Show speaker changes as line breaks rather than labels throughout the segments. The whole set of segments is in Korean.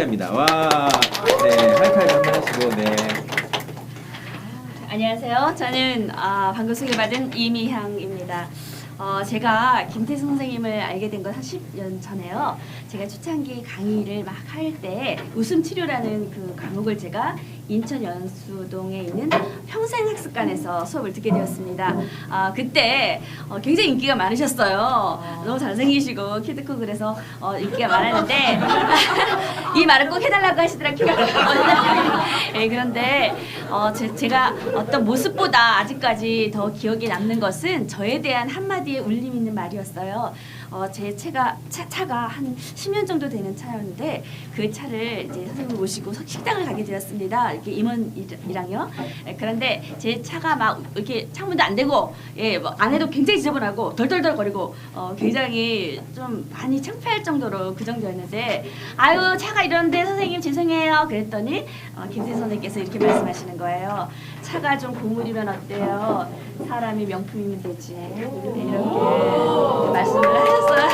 입니다. 와, 네, 하이파이브 한번 하시고, 네.
안녕하세요. 저는 방금 소개받은 이미향입니다. 제가 김태승 선생님을 알게 된 건 한 10년 전에요. 제가 초창기 강의를 막 할 때 웃음 치료라는 그 과목을 제가 인천 연수동에 있는 평생학습관에서 수업을 듣게 되었습니다. 그때 굉장히 인기가 많으셨어요. 너무 잘생기시고 키도 크고 그래서 인기가 많았는데 이 말을 꼭 해달라고 하시더라고요. 네, 그런데 제가 어떤 모습보다 아직까지 더 기억에 남는 것은 저에 대한 한마디의 울림 있는 말이었어요. 제 차가 한 10년 정도 되는 차였는데 그 차를 이제 선생님을 모시고 식당을 가게 되었습니다. 이렇게 임원이랑요. 그런데 제 차가 막 이렇게 창문도 안 되고 뭐 안에도 굉장히 지저분하고 덜덜덜거리고 굉장히 좀 많이 창피할 정도로 그 정도였는데 아유 차가 이런데 선생님 죄송해요 그랬더니 김태선 선생님께서 이렇게 말씀하시는 거예요. 차가 좀 고물이면 어때요? 사람이 명품이면 되지. 이렇게 말씀을 하셨어요.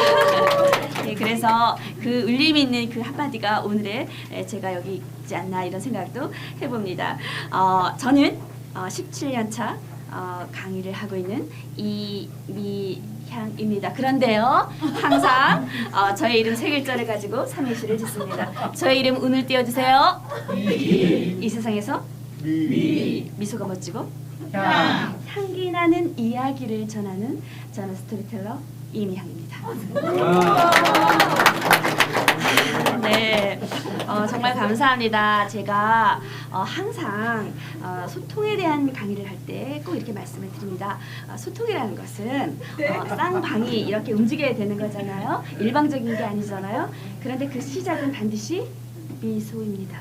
네, 그래서 그 울림 있는 그 한마디가 오늘의 제가 여기 있지 않나 이런 생각도 해봅니다. 저는 17년 차 강의를 하고 있는 이미향입니다. 그런데요, 항상 저의 이름 세 글자를 가지고 삼행시를 짓습니다. 저의 이름 운을 띄워주세요. 이 세상에서 미소가 멋지고 향기 나는 이야기를 전하는 저는 스토리텔러 이미향입니다. 네, 정말 감사합니다. 제가 항상 소통에 대한 강의를 할 때 꼭 이렇게 말씀을 드립니다. 소통이라는 것은 쌍방이 이렇게 움직여야 되는 거잖아요. 일방적인 게 아니잖아요. 그런데 그 시작은 반드시 미소입니다.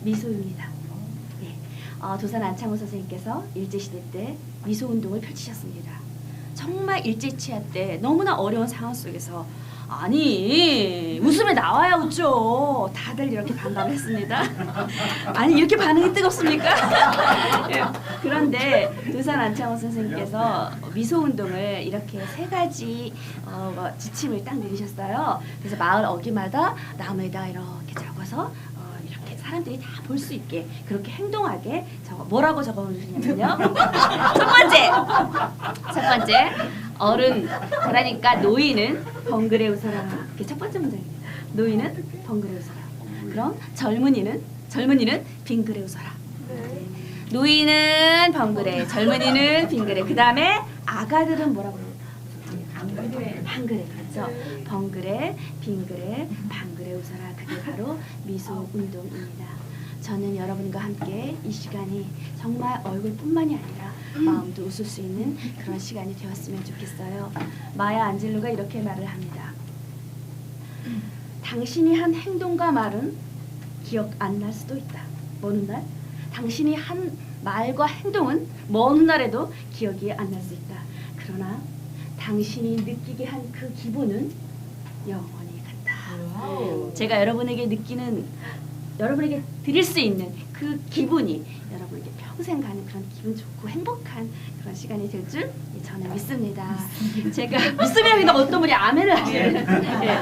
미소입니다. 네, 도산 안창호 선생님께서 일제시대 때 미소운동을 펼치셨습니다. 정말 일제치하 때 너무나 어려운 상황 속에서 아니 웃음에 나와야 웃죠. 다들 이렇게 반감을 했습니다. 아니 이렇게 반응이 뜨겁습니까? 예, 그런데 도산 안창호 선생님께서 미소운동을 이렇게 세 가지 지침을 딱 내리셨어요. 그래서 마을 어귀마다 나무에다 이렇게 적어서 이렇게 사람들이 다 볼 수 있게 그렇게 행동하게 뭐라고 적어주시냐면요. 첫 번째 어른 그러니까 노인은 벙그레 웃어라. 그게 첫 번째 문장입니다. 노인은 벙그레 웃어라. 그럼 젊은이는 빙그레 웃어라. 노인은 벙그레, 젊은이는 빙그레. 그 다음에 아가들은 뭐라고 해요? 방그레. 그렇죠. 벙그레, 빙그레, 방그레 웃어라. 그게 바로 미소 운동입니다. 저는 여러분과 함께 이 시간이 정말 얼굴뿐만이 아니라 마음도 웃을 수 있는 그런 시간이 되었으면 좋겠어요. 마야 안젤로가 이렇게 말을 합니다. 당신이 한 행동과 말은 기억 안 날 수도 있다. 먼 훗날 당신이 한 말과 행동은 먼 훗날에도 기억이 안 날 수 있다. 그러나 당신이 느끼게 한 그 기분은 영원히 간다. 제가 여러분에게 드릴 수 있는 그 기분이 여러분에게 평생 가는 그런 기분 좋고 행복한 그런 시간이 될 줄 저는 믿습니다. 제가 믿으면 그냥 어떤 분이 아멘을 하시는. 네.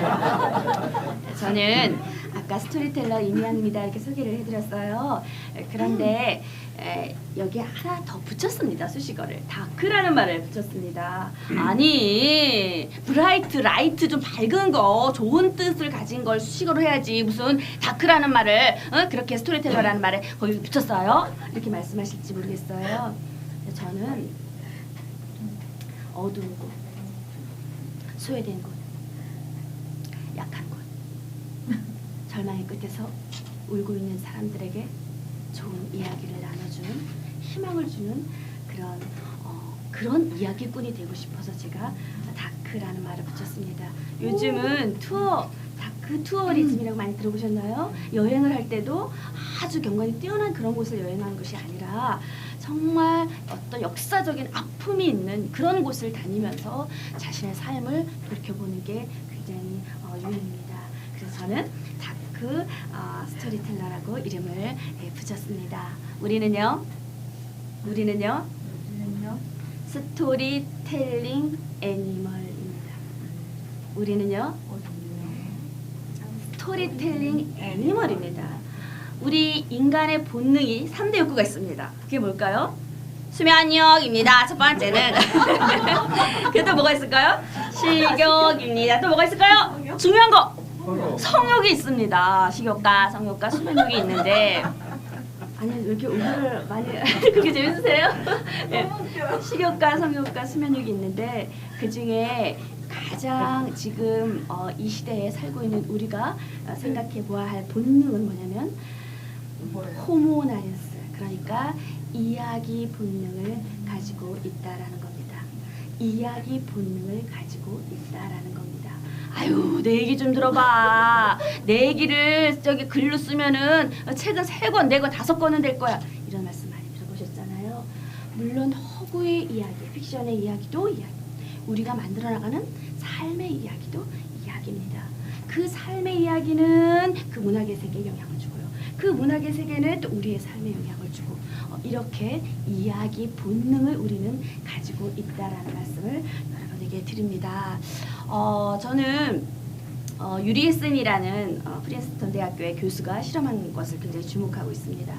저는 아까 스토리텔러 이미향입니다 이렇게 소개를 해드렸어요. 그런데 여기 하나 더 붙였습니다. 수식어를 다크라는 말을 붙였습니다. 아니 브라이트, 라이트 좀 밝은 거 좋은 뜻을 가진 걸 수식어로 해야지 무슨 다크라는 말을 그렇게 스토리텔러라는 말을 거기 붙였어요. 이렇게 말씀하실지 모르겠어요. 저는 어두운 곳, 소외된 곳, 약한 곳, 절망의 끝에서 울고 있는 사람들에게 좋은 이야기를 나눠주는 희망을 주는 그런 이야기꾼이 되고 싶어서 제가 다크라는 말을 붙였습니다. 요즘은 다크 투어리즘이라고 많이 들어보셨나요? 여행을 할 때도 아주 경관이 뛰어난 그런 곳을 여행하는 것이 아니라 정말 어떤 역사적인 아픔이 있는 그런 곳을 다니면서 자신의 삶을 돌이켜보는 게 굉장히 유행입니다. 그래서 저는 다크 스토리텔러라고 이름을 붙였습니다. 우리는요 스토리텔링 애니멀입니다. 우리는요 스토리텔링 애니멀입니다. 우리 인간의 본능이 3대 욕구가 있습니다. 그게 뭘까요? 수면욕입니다. 첫 번째는. 그또 뭐가 있을까요? 식욕입니다. 또 뭐가 있을까요? 중요한 거! 성욕이 있습니다. 식욕과 성욕과 수면욕이 있는데 아니 왜 이렇게 오글을 많이 그게 재밌으세요? 네. 식욕과 성욕과 수면욕이 있는데 그 중에 가장 지금 이 시대에 살고 있는 우리가 생각해 보아야 할 본능은 뭐냐면 호모나리스, 그러니까 이야기 본능을 가지고 있다라는 겁니다. 이야기 본능을 가지고 있다라는 겁니다. 아유, 내 얘기 좀 들어봐. 내 얘기를 저기 글로 쓰면은 책은 3권, 4권, 5권은 될 거야. 이런 말씀 많이 들어보셨잖아요. 물론 허구의 이야기, 픽션의 이야기도 이야기. 우리가 만들어 나가는 삶의 이야기도 이야기입니다. 그 삶의 이야기는 그 문학의 세계에 영향을 주고요. 그 문학의 세계는 또 우리의 삶에 영향을 주고 이렇게 이야기 본능을 우리는 가지고 있다라는 말씀을 여러분에게 드립니다. 저는 유리에슨이라는 프린스턴 대학교의 교수가 실험한 것을 굉장히 주목하고 있습니다.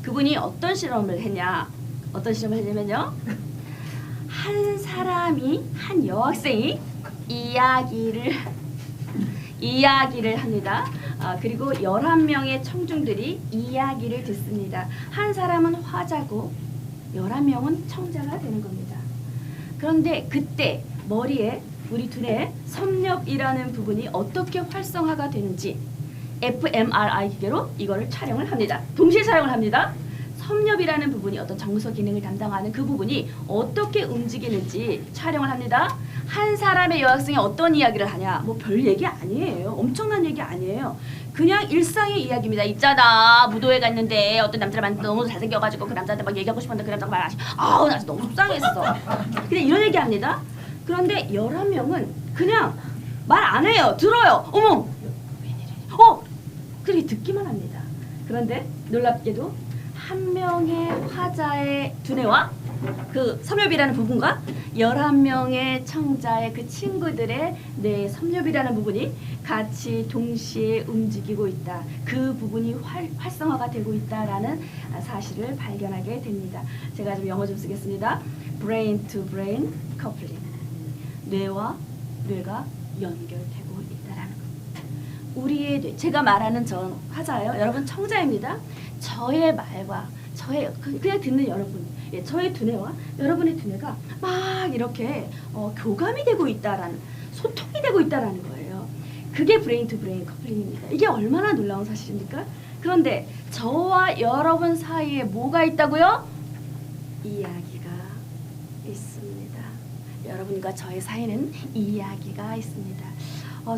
그분이 어떤 실험을 했냐? 어떤 실험을 했냐면요. 한 사람이, 한 여학생이 이야기를 합니다. 그리고 11명의 청중들이 이야기를 듣습니다. 한 사람은 화자고 11명은 청자가 되는 겁니다. 그런데 그때 머리에 우리 둘의 섭렵이라는 부분이 어떻게 활성화가 되는지 fMRI 기계로 이거를 촬영을 합니다. 동시에 촬영을 합니다. 섭렵이라는 부분이 어떤 정서 기능을 담당하는 그 부분이 어떻게 움직이는지 촬영을 합니다. 한 사람의 여학생이 어떤 이야기를 하냐, 뭐 별 얘기 아니에요. 엄청난 얘기 아니에요. 그냥 일상의 이야기입니다. 있잖아, 무도회 갔는데 어떤 남자를 만났는데 너무 잘생겨가지고 그 남자한테 막 얘기하고 싶었는데 그 남자가 말하시, 아우 나 너무 속상했어. 그냥 이런 얘기합니다. 그런데 11명은 그냥 말 안 해요. 들어요. 어머, 웬일이야. 그렇게 듣기만 합니다. 그런데 놀랍게도 한 명의 화자의 두뇌와 그 섭렵이라는 부분과 11명의 청자의 그 친구들의 뇌 섭렵이라는 부분이 같이 동시에 움직이고 있다. 그 부분이 활성화가 되고 있다라는 사실을 발견하게 됩니다. 제가 좀 영어 좀 쓰겠습니다. Brain to brain coupling. 뇌와 뇌가 연결되고 있다라는 겁니다. 우리의 뇌, 제가 말하는 전 화자예요. 여러분 청자입니다. 저의 말과 저의 그냥 듣는 여러분, 저의 두뇌와 여러분의 두뇌가 막 이렇게 교감이 되고 있다라는, 소통이 되고 있다라는 거예요. 그게 브레인 투 브레인 커플링입니다. 이게 얼마나 놀라운 사실입니까? 그런데 저와 여러분 사이에 뭐가 있다고요? 이야기가 있습니다. 여러분과 저의 사이에는 이야기가 있습니다.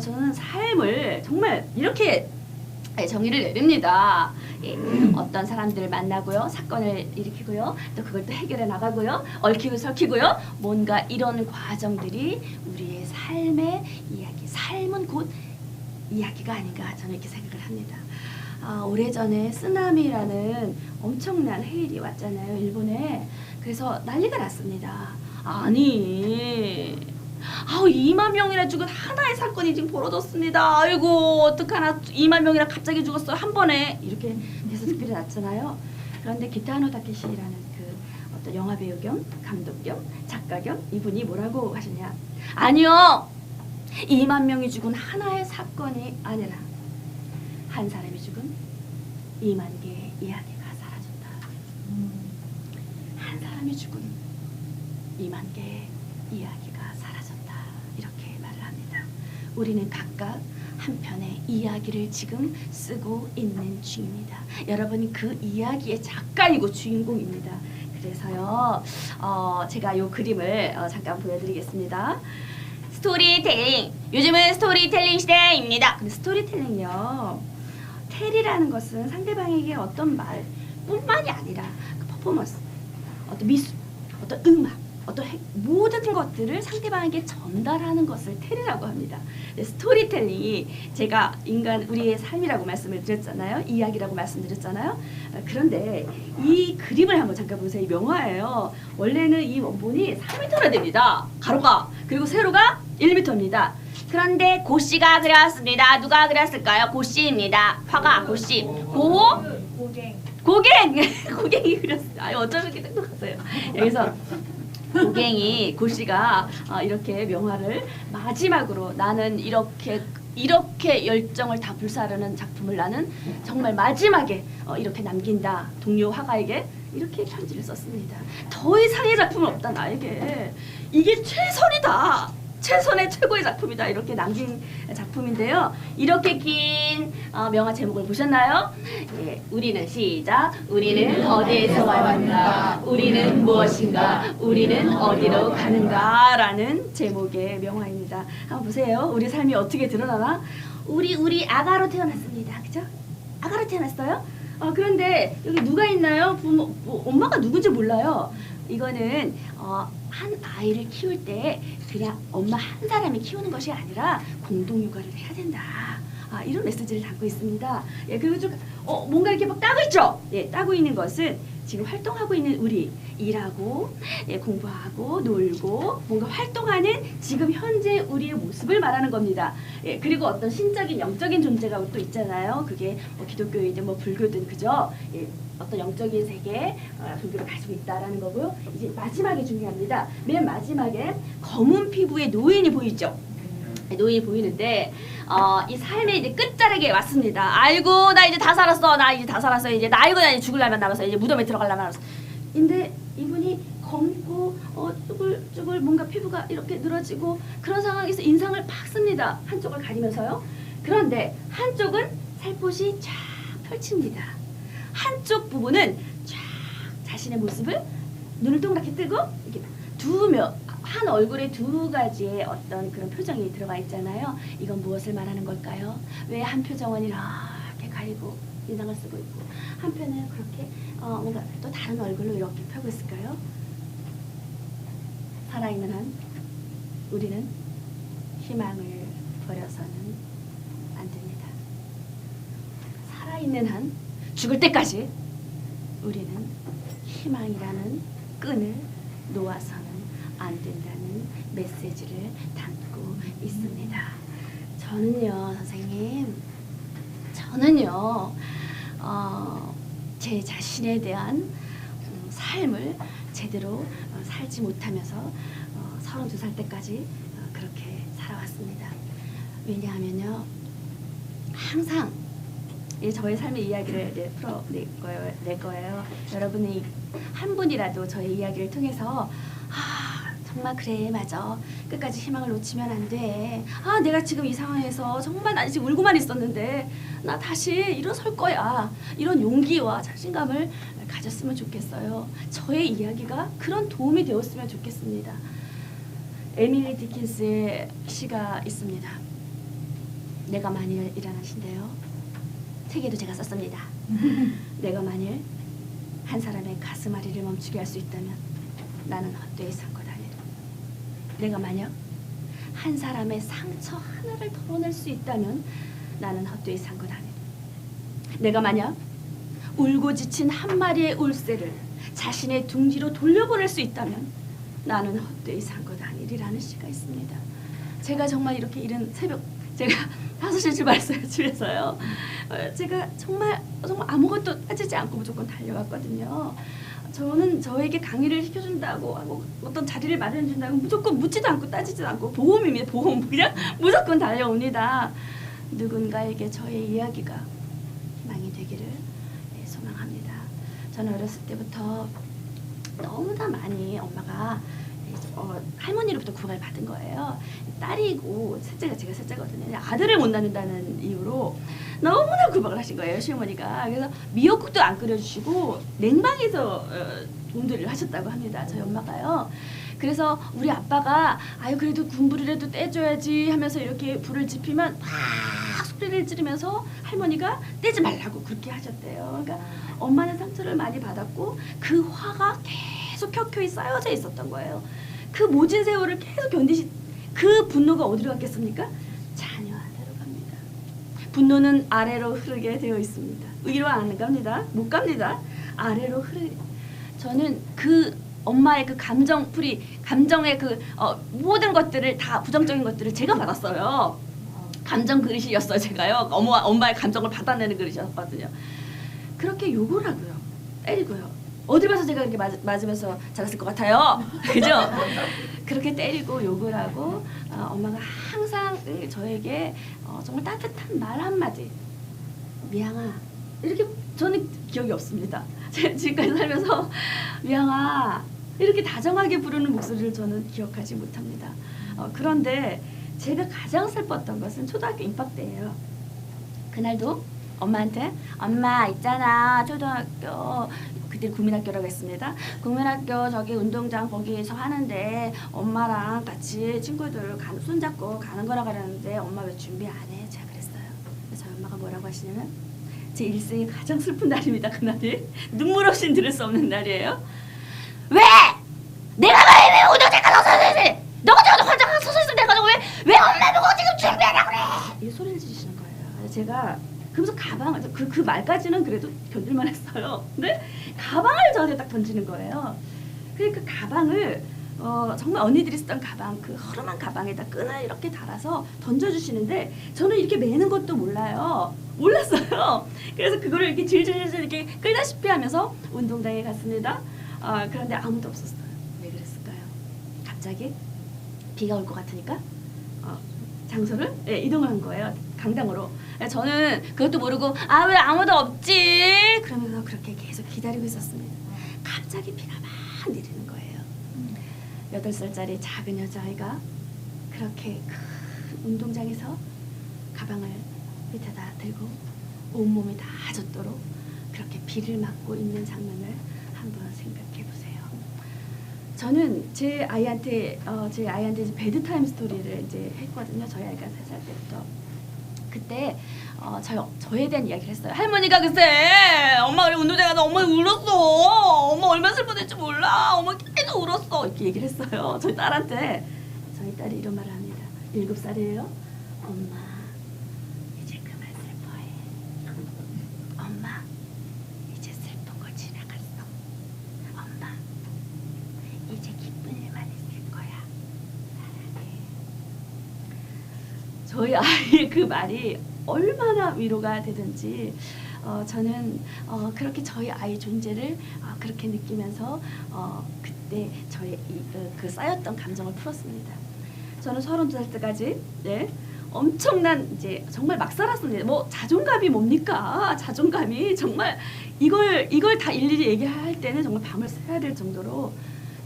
저는 삶을 정말 이렇게 정의를 내립니다. 어떤 사람들을 만나고요, 사건을 일으키고요, 또 그걸 또 해결해 나가고요, 얽히고 설키고요, 뭔가 이런 과정들이 우리의 삶의 이야기, 삶은 곧 이야기가 아닌가 저는 이렇게 생각을 합니다. 오래전에 쓰나미라는 엄청난 해일이 왔잖아요, 일본에. 그래서 난리가 났습니다. 아니 2만 명이나 죽은 하나의 사건이 지금 벌어졌습니다. 아이고 어떡하나, 2만 명이나 갑자기 죽었어 한 번에, 이렇게 해서 특별히 났잖아요. 그런데 기타노 다케시라는 그 어떤 영화 배우 겸 감독 겸 작가 겸 이분이 뭐라고 하시냐, 아니요 2만 명이 죽은 하나의 사건이 아니라 한 사람이 죽은 2만 개의 이야기가 사라졌다. 한 사람이 죽은 2만 개의 이야기가 사라졌다. 이렇게 말을 합니다. 우리는 각각 한 편의 이야기를 지금 쓰고 있는 중입니다. 여러분이 그 이야기의 작가이고 주인공입니다. 그래서요, 제가 이 그림을 잠깐 보여드리겠습니다. 스토리텔링. 요즘은 스토리텔링 시대입니다. 근데 스토리텔링이요, 텔이라는 것은 상대방에게 어떤 말뿐만이 아니라 그 퍼포먼스, 어떤 미술, 어떤 음악, 어떤 모든 것들을 상대방에게 전달하는 것을 텔이라고 합니다. 스토리텔링이 제가 우리의 삶이라고 말씀을 드렸잖아요. 이야기라고 말씀드렸잖아요. 그런데 이 그림을 한번 잠깐 보세요. 이 명화예요. 원래는 이 원본이 4m나 됩니다. 가로가. 그리고 세로가 1m입니다. 그런데 고씨가 그렸습니다. 누가 그렸을까요? 고씨입니다. 화가 고씨. 고갱이 그렸어요. 아유, 어쩜 이렇게 똑똑하세요. 여기서 고씨가 이렇게 명화를 마지막으로 나는 이렇게 열정을 다 불사르는 작품을 나는 정말 마지막에 이렇게 남긴다. 동료 화가에게 이렇게 편지를 썼습니다. 더 이상의 작품은 없다 나에게. 이게 최선이다. 최선의 최고의 작품이다. 이렇게 남긴 작품인데요. 이렇게 긴 명화 제목을 보셨나요? 예, 우리는 시작. 우리는 어디에서 왔는가? 우리는 무엇인가? 우리는 어디로 가는가? 라는 제목의 명화입니다. 한번 보세요. 우리 삶이 어떻게 드러나나? 우리 아가로 태어났습니다. 그죠? 아가로 태어났어요? 그런데 여기 누가 있나요? 엄마가 누군지 몰라요. 이거는 한 아이를 키울 때 그냥 엄마 한 사람이 키우는 것이 아니라 공동 육아를 해야 된다. 이런 메시지를 담고 있습니다. 예, 그리고 좀 뭔가 이렇게 막 따고 있죠. 예, 따고 있는 것은 지금 활동하고 있는 우리 일하고 예, 공부하고 놀고 뭔가 활동하는 지금 현재 우리의 모습을 말하는 겁니다. 예, 그리고 어떤 신적인 영적인 존재가 또 있잖아요. 그게 뭐 기독교이든 뭐 불교든 그죠? 예, 어떤 영적인 세계 종교를 가지고 있다라는 거고요. 이제 마지막에 중요합니다. 맨 마지막에 검은 피부의 노인이 보이죠. 노인이 보이는데 이 삶의 이제 끝자락에 왔습니다. 아이고 나 이제 다 살았어. 나 이제 다 살았어. 이제 나 이제 죽을라면 남았어. 이제 무덤에 들어갈라면 남았어. 근데 이분이 검고 쭈글쭈글 뭔가 피부가 이렇게 늘어지고 그런 상황에서 인상을 팍 씁니다. 한쪽을 가리면서요. 그런데 한쪽은 살포시 쫙 펼칩니다. 한쪽 부분은 쫙 자신의 모습을 눈을 동그랗게 뜨고 이렇게 한 얼굴에 두 가지의 어떤 그런 표정이 들어가 있잖아요. 이건 무엇을 말하는 걸까요? 왜 한 표정은 이렇게 가리고 인상을 쓰고 있고 한편은 그렇게 뭔가 또 다른 얼굴로 이렇게 펴고 있을까요? 살아있는 한 우리는 희망을 버려서는 안 됩니다. 살아있는 한 죽을 때까지 우리는 희망이라는 끈을 놓아서는 안 된다는 메시지를 담고 있습니다. 저는요, 선생님, 제 자신에 대한 삶을 제대로 살지 못하면서 32살 때까지 그렇게 살아왔습니다. 왜냐하면요, 항상 저의 삶의 이야기를 풀어낼 거예요. 여러분이 한 분이라도 저의 이야기를 통해서 정말 그래 맞아 끝까지 희망을 놓치면 안 돼. 내가 지금 이 상황에서 정말 나 지금 울고만 있었는데 나 다시 일어설 거야. 이런 용기와 자신감을 가졌으면 좋겠어요. 저의 이야기가 그런 도움이 되었으면 좋겠습니다. 에밀리 디킨스의 시가 있습니다. 내가 만일이라는 시인데요. 책에도 제가 썼습니다. 내가 만일 한 사람의 가슴앓이를 멈추게 할 수 있다면 나는 헛되이 산 것 아니라. 내가 만약 한 사람의 상처 하나를 덜어낼 수 있다면 나는 헛되이 산 것 아니라. 내가 만약 울고 지친 한 마리의 울새를 자신의 둥지로 돌려보낼 수 있다면 나는 헛되이 산 것 아니리라는 시가 있습니다. 제가 정말 이렇게 이른 새벽 제가 5시에 출발했어요. 집에서요. 제가 정말 아무것도 따지지 않고 무조건 달려갔거든요. 저는 저에게 강의를 시켜준다고 하고 어떤 자리를 마련해준다고 무조건 묻지도 않고 따지지도 않고 보험입니다. 보험 그냥 무조건 달려옵니다. 누군가에게 저의 이야기가 희망이 되기를 소망합니다. 저는 어렸을 때부터 너무나 많이 엄마가 할머니로부터 구박을 받은 거예요. 딸이고 셋째가 제가 셋째거든요. 아들을 못 낳는다는 이유로 너무나 구박을 하신 거예요, 시어머니가. 그래서 미역국도 안 끓여주시고 냉방에서 온돌이를 하셨다고 합니다, 저희 엄마가요. 그래서 우리 아빠가 아유 그래도 군불이라도 떼줘야지 하면서 이렇게 불을 지피면 막 소리를 지르면서 할머니가 떼지 말라고 그렇게 하셨대요. 그러니까 엄마는 상처를 많이 받았고 그 화가 계속 켜켜이 쌓여져 있었던 거예요. 그 모진 세월을 계속 그 분노가 어디로 갔겠습니까? 자녀한테로 갑니다. 분노는 아래로 흐르게 되어 있습니다. 위로 안 갑니다. 못 갑니다. 아래로 저는 그 엄마의 그 감정의 모든 것들을 다 부정적인 것들을 제가 받았어요. 감정 그릇이었어요. 제가요. 엄마의 감정을 받아내는 그릇이었거든요. 그렇게 욕을 하고요. 때리고요. 어딜 봐서 제가 그렇게 맞으면서 자랐을 것 같아요. 그죠? 그렇게 때리고 욕을 하고 엄마가 항상 저에게 정말 따뜻한 말 한마디, 미양아, 이렇게 저는 기억이 없습니다. 지금까지 살면서 미양아 이렇게 다정하게 부르는 목소리를 저는 기억하지 못합니다. 그런데 제가 가장 슬펐던 것은 초등학교 입학 때예요. 그날도 엄마한테 엄마 있잖아, 초등학교 그때 국민학교라고 했습니다. 국민학교 저기 운동장 거기에서 하는데 엄마랑 같이 친구들 손잡고 가는 거라 그러는데 엄마 왜 준비 안 해? 제가 그랬어요. 그래서 저희 엄마가 뭐라고 하시냐면, 제 일생의 가장 슬픈 날입니다. 그날이 눈물 없이 들을 수 없는 날이에요. 왜? 내가 왜 운동장 가서 서서 너가 저도 혼자 서서 있으면 돼가지고 왜 엄마 보고 지금 준비하라고 그래? 이 소리를 지르시는 거예요. 제가 그러면서 가방을 그 말까지는 그래도 견딜만 했어요. 근데 가방을 저한테 딱 던지는 거예요. 그 가방을 정말 언니들이 쓰던 가방, 그 허름한 가방에다 끈을 이렇게 달아서 던져주시는데 저는 이렇게 매는 것도 몰랐어요. 그래서 그거를 이렇게 질질질 이렇게 끌다시피 하면서 운동장에 갔습니다. 그런데 아무도 없었어요. 왜 그랬을까요? 갑자기 비가 올 것 같으니까 장소를 이동을 한 거예요. 강당으로. 저는 그것도 모르고 왜 아무도 없지? 그러면서 그렇게 계속 기다리고 있었습니다. 갑자기 비가 막 내리는 거예요. 8살짜리 작은 여자아이가 그렇게 큰 운동장에서 가방을 밑에다 들고 온몸이 다 젖도록 그렇게 비를 맞고 있는 장면을 한번 생각해 보세요. 저는 제 아이한테 이제 베드타임 스토리를 이제 했거든요. 저희 아이가 3살 때부터. 그때 저에 대한 이야기를 했어요. 할머니가 글쎄 엄마 우리 운동장에 가서 엄마 울었어. 엄마 얼마나 슬펐을지 몰라. 엄마 계속 울었어. 이렇게 얘기를 했어요. 저희 딸한테. 저희 딸이 이런 말을 합니다. 7살이에요. 엄마 이제 그만 슬퍼해. 엄마 이제 슬픈 거 지나갔어. 엄마 이제 기쁜 일만 있을 거야. 사랑해. 저희 아이의 그 말이 얼마나 위로가 되든지 저는 그렇게 저희 아이 존재를 그렇게 느끼면서 그때 저의 그 쌓였던 감정을 풀었습니다. 저는 32살 때까지 엄청난 이제 정말 막 살았습니다. 뭐 자존감이 뭡니까? 자존감이 정말 이걸 다 일일이 얘기할 때는 정말 밤을 새야 될 정도로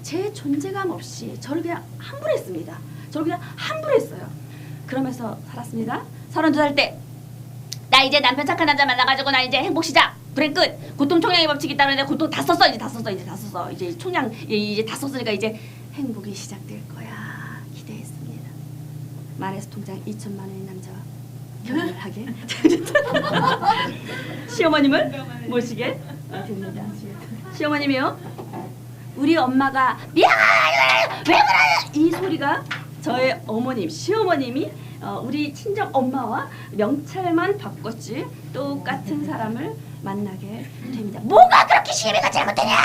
제 존재감 없이 저를 그냥 함부했습니다. 저를 그냥 함부했어요. 그러면서 살았습니다. 32살 때 나 이제 남편 착한 남자 만나가지고 나 이제 행복 시작 불행 끝 고통 총량의 법칙이 있다는데 고통 다 썼어 이제 총량 이제 다 썼으니까 이제 행복이 시작될 거야 기대했습니다. 말해서 통장 2천만 원의 남자와 결혼을 하게 시어머님을 모시게 됩니다. 시어머님이요, 우리 엄마가 미안해 왜 그래 이 소리가 저의 어머님 시어머님이 우리 친정 엄마와 명찰만 바꿨지 똑같은 사람을 만나게 됩니다. 뭐가 그렇게 시애미가 잘못되냐?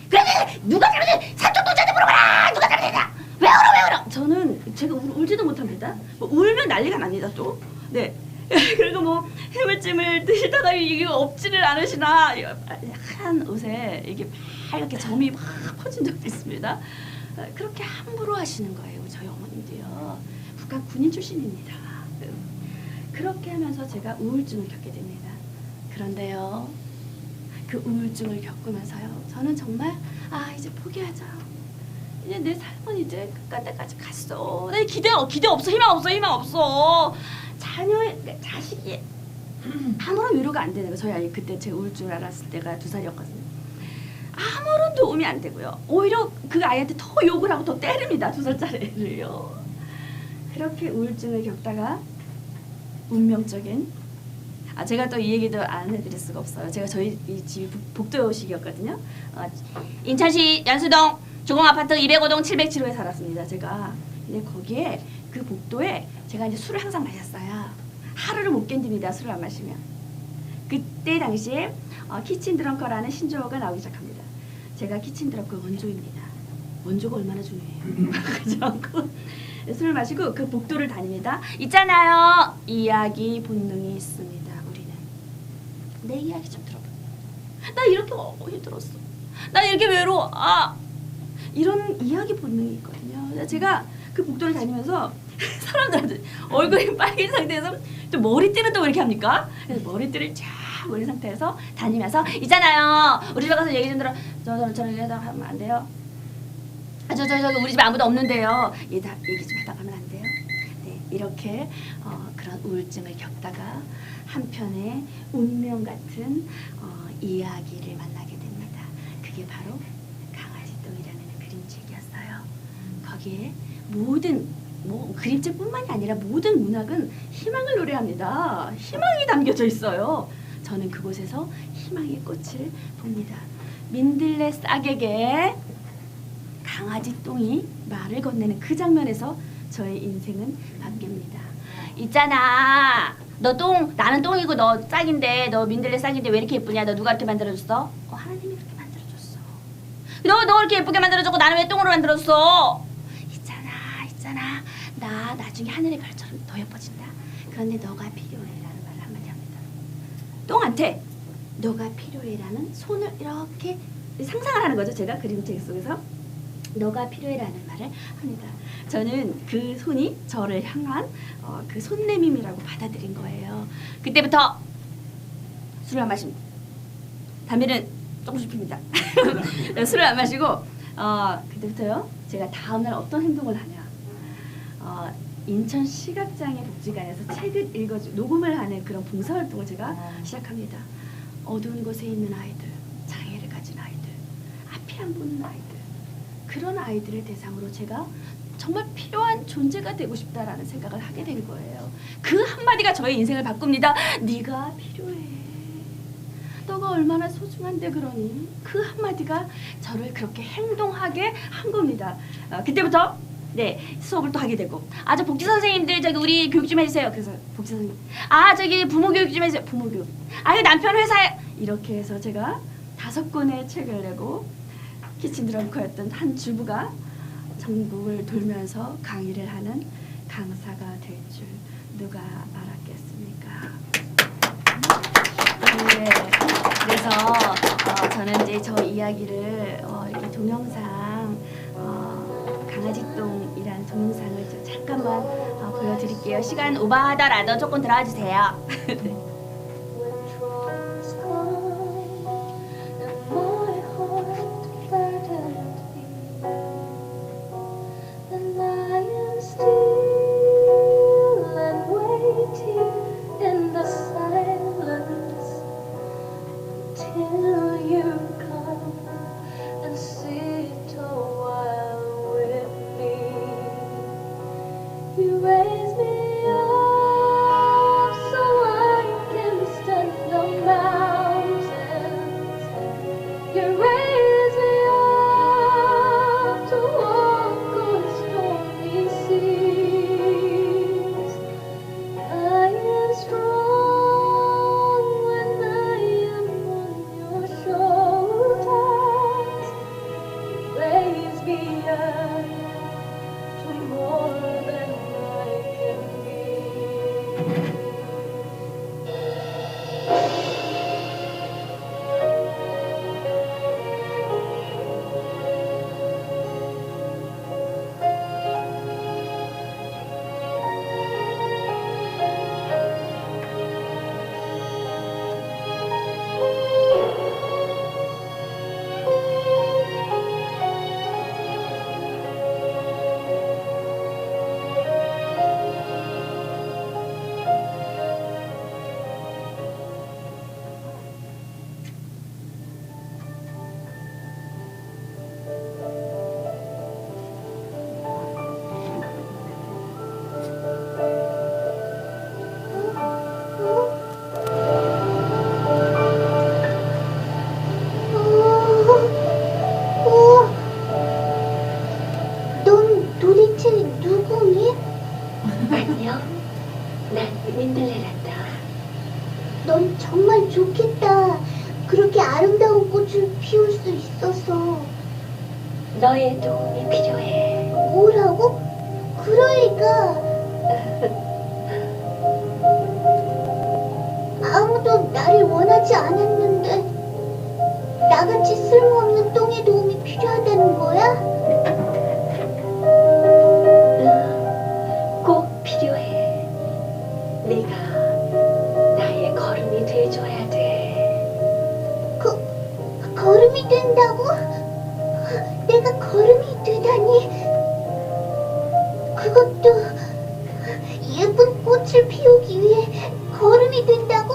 그래 누가 잘못해? 사촌동자한테 물어봐라. 누가 잘못했냐? 왜 울어? 저는 제가 울지도 못합니다. 뭐 울면 난리가 납니다 또. 네. 그리고 뭐 해물찜을 드시다가 이게 없지를 않으시나 하얀 옷에 이게 하얗게 점이 막 퍼진 적도 있습니다. 그렇게 함부로 하시는 거예요. 저희 어머님도요. 북한 군인 출신입니다. 그렇게 하면서 제가 우울증을 겪게 됩니다. 그런데요, 그 우울증을 겪으면서요, 저는 정말 이제 포기하자. 이제 내 삶은 이제 끝까지 갔어. 내 기대 없어, 희망 없어. 자식이 아무런 위로가 안 되는 거예요. 저희 아이 그때 제 우울증을 알았을 때가 2살이었거든요. 아무런 도움이 안 되고요. 오히려 그 아이한테 더 욕을 하고 더 때립니다. 2살짜리 애를요. 그렇게 우울증을 겪다가 운명적인 제가 또 이 얘기도 안 해드릴 수가 없어요. 제가 저희 이 집이 복도식이었거든요. 인천시 연수동 주공아파트 205동 707호에 살았습니다. 제가. 근데 거기에 그 복도에 제가 이제 술을 항상 마셨어요. 하루를 못 견딥니다. 술을 안 마시면. 그때 당시에 키친 드렁커라는 신조어가 나오기 시작합니다. 제가 키친 드렁커 원조입니다. 원조가 얼마나 중요해요. 그래서 술을 마시고 그 복도를 다닙니다. 있잖아요. 이야기 본능이 있습니다. 우리는. 내 이야기 좀 들어봐. 나 이렇게 힘들었어. 나 이렇게 외로워. 이런 이야기 본능이 있거든요. 제가 그 복도를 다니면서 사람들한테 얼굴이 빨개 상태에서 또 머리띠는 또 왜 이렇게 합니까? 그래서 머리띠를 쫙 올린 상태에서 다니면서 있잖아요. 우리 집에 가서 얘기 좀 들어. 저는 얘기 하면 안 돼요. 저 우리 집에 아무도 없는데요. 얘기 좀 하다 가면 안 돼요? 네, 이렇게 그런 우울증을 겪다가 한편의 운명 같은 이야기를 만나게 됩니다. 그게 바로 강아지똥이라는 그림책이었어요. 거기에 모든 그림책뿐만이 아니라 모든 문학은 희망을 노래합니다. 희망이 담겨져 있어요. 저는 그곳에서 희망의 꽃을 봅니다. 민들레 싹에게 강아지 똥이 말을 건네는 그 장면에서 저의 인생은 바뀝니다. 있잖아. 나는 똥이고 너 싹인데, 너 민들레 싹인데 왜 이렇게 예쁘냐? 너 누가 이렇게 만들어줬어? 하나님이 그렇게 만들어줬어. 너 이렇게 예쁘게 만들어줬고 나는 왜 똥으로 만들었어? 있잖아. 나 나중에 하늘의 별처럼 더 예뻐진다. 그런데 너가 필요해라는 말을 한마디 합니다. 똥한테 너가 필요해라는 손을 이렇게 상상을 하는 거죠. 제가 그림책 속에서. 너가 필요해라는 말을 합니다. 저는 그 손이 저를 향한 그 손내밈이라고 받아들인 거예요. 그때부터 술을 안 마십니다. 담배는 조금씩 핍니다. 술을 안 마시고 그때부터요. 제가 다음날 어떤 행동을 하냐. 인천 시각장애 복지관에서 책을 녹음을 하는 그런 봉사활동을 제가 시작합니다. 어두운 곳에 있는 아이들, 장애를 가진 아이들, 앞이 안 보는 아이들, 그런 아이들을 대상으로 제가 정말 필요한 존재가 되고 싶다라는 생각을 하게 된 거예요. 그 한마디가 저의 인생을 바꿉니다. 네가 필요해. 너가 얼마나 소중한데 그러니? 그 한마디가 저를 그렇게 행동하게 한 겁니다. 그때부터 수업을 또 하게 되고 저 복지 선생님들 저기 우리 교육 좀 해주세요. 그래서 복지 선생님 저기 부모 교육 좀 해주세요. 부모 교육. 그 남편 회사에 이렇게 해서 제가 5권의 책을 내고 키친 드렁커였던 한 주부가 전국을 돌면서 강의를 하는 강사가 될 줄 누가 알았겠습니까? 네, 그래서 저는 이제 저 이야기를 이렇게 동영상 강아지똥이란 동영상을 잠깐만 보여드릴게요. 시간 오버하더라도 조금 들어와 주세요. 네.
참 좋겠다. 그렇게 아름다운 꽃을 피울 수 있어서.
너의 도움이 필요해.
뭐라고? 그러니까 아무도 나를 원하지 않았는데 나같이 쓸모없는 똥의 도움이 필요하다는 거야?
꼭 필요해. 네가 나의 걸음이 돼줘야 돼.
걸음이 된다고? 내가 걸음이 되다니. 그것도 예쁜 꽃을 피우기 위해 걸음이 된다고?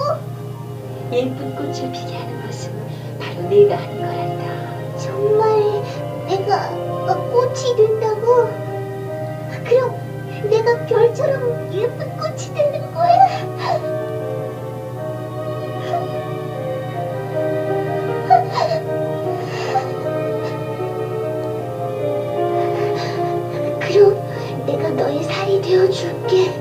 예쁜 꽃을 피게 하는 것은 바로 네가 하는 거란다.
정말 내가 꽃이 된다고? 그럼 내가 별처럼 예쁜 꽃이 되는 거야? 그럼 내가 너의 살이 되어줄게.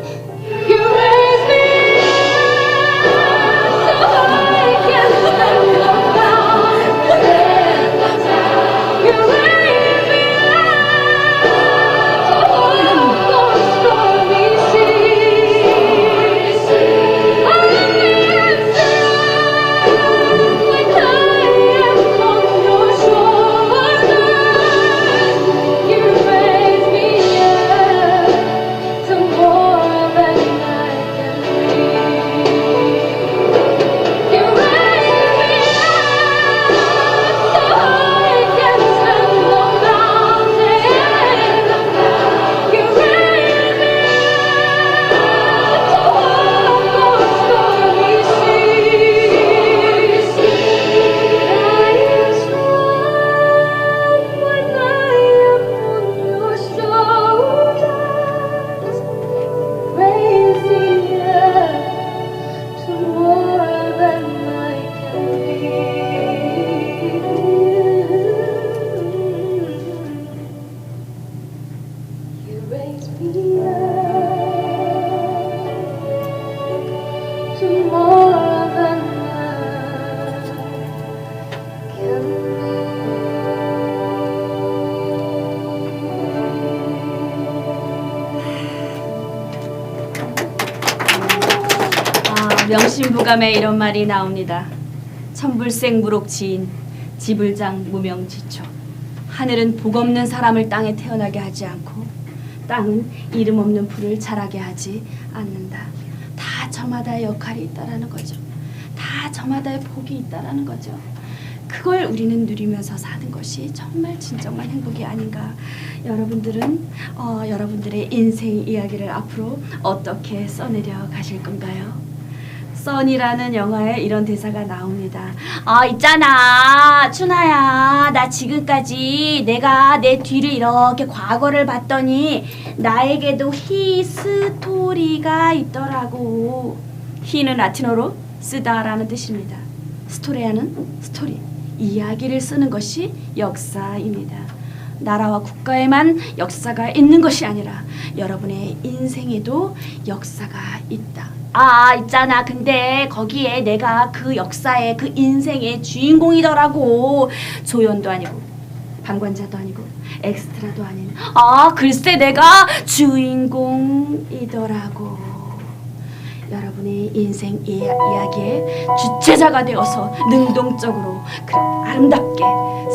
명심부감에 이런 말이 나옵니다. 천불생 무록지인, 지불장 무명지초. 하늘은 복 없는 사람을 땅에 태어나게 하지 않고 땅은 이름 없는 풀을 자라게 하지 않는다. 다 저마다의 역할이 있다라는 거죠. 다 저마다의 복이 있다라는 거죠. 그걸 우리는 누리면서 사는 것이 정말 진정한 행복이 아닌가. 여러분들은 여러분들의 인생 이야기를 앞으로 어떻게 써내려 가실 건가요? 써니라는 영화에 이런 대사가 나옵니다. 있잖아 춘하야, 나 지금까지 내가 내 뒤를 이렇게 과거를 봤더니 나에게도 히스토리가 있더라고. 히는 라틴어로 쓰다라는 뜻입니다. 스토레아는 스토리, 이야기를 쓰는 것이 역사입니다. 나라와 국가에만 역사가 있는 것이 아니라 여러분의 인생에도 역사가 있다. 있잖아. 근데 거기에 내가 그 역사의 그 인생의 주인공이더라고. 조연도 아니고 방관자도 아니고 엑스트라도 아닌 글쎄 내가 주인공이더라고. 여러분의 인생 이야기의 주체자가 되어서 능동적으로 그 아름답게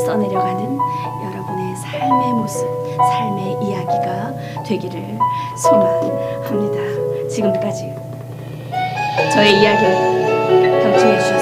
써내려가는 여러분의 삶의 모습, 삶의 이야기가 되기를 소망합니다. 지금까지 저의 이야기를 경청해 주셔서